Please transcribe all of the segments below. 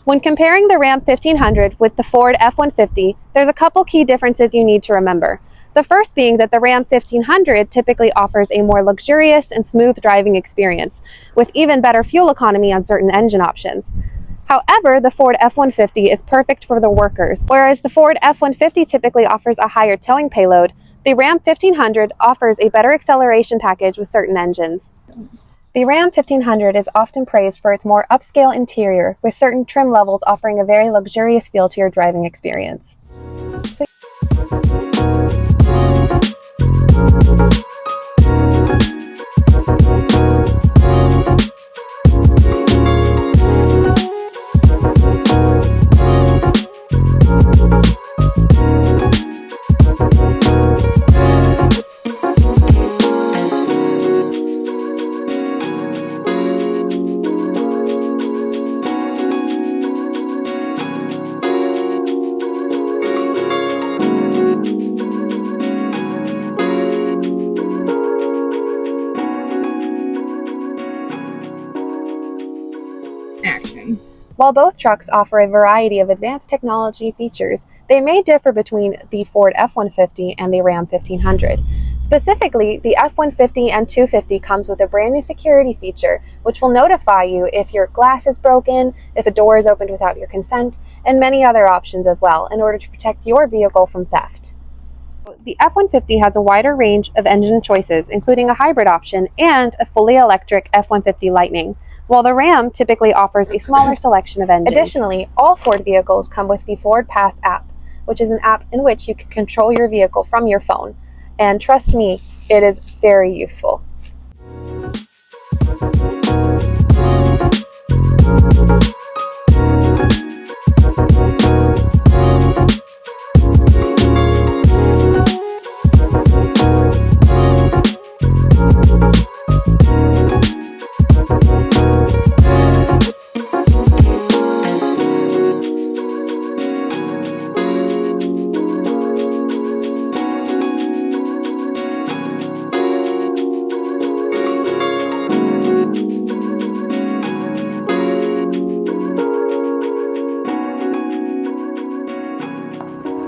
When comparing the Ram 1500 with the Ford F-150, there's a couple key differences you need to remember. The first being that the Ram 1500 typically offers a more luxurious and smooth driving experience, with even better fuel economy on certain engine options. However, the Ford F-150 is perfect for the workers. Whereas the Ford F-150 typically offers a higher towing payload, the Ram 1500 offers a better acceleration package with certain engines. The Ram 1500 is often praised for its more upscale interior, with certain trim levels offering a very luxurious feel to your driving experience. Action. While both trucks offer a variety of advanced technology features, they may differ between the Ford F-150 and the Ram 1500. Specifically, the F-150 and 250 comes with a brand new security feature, which will notify you if your glass is broken, if a door is opened without your consent, and many other options as well, in order to protect your vehicle from theft. The F-150 has a wider range of engine choices, including a hybrid option and a fully electric F-150 Lightning, while the Ram typically offers a smaller selection of engines. Additionally, all Ford vehicles come with the Ford Pass app, which is an app in which you can control your vehicle from your phone. And trust me, it is very useful.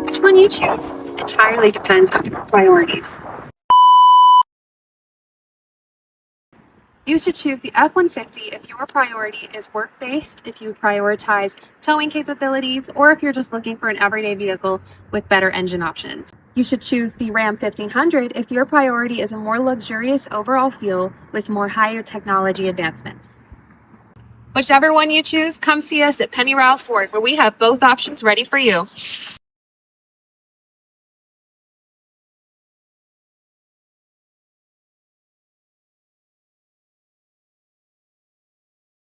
Which one you choose entirely depends on your priorities. You should choose the F-150 if your priority is work-based, if you prioritize towing capabilities, or if you're just looking for an everyday vehicle with better engine options. You should choose the Ram 1500 if your priority is a more luxurious overall feel with more higher technology advancements. Whichever one you choose, come see us at Pennyrile Ford, where we have both options ready for you.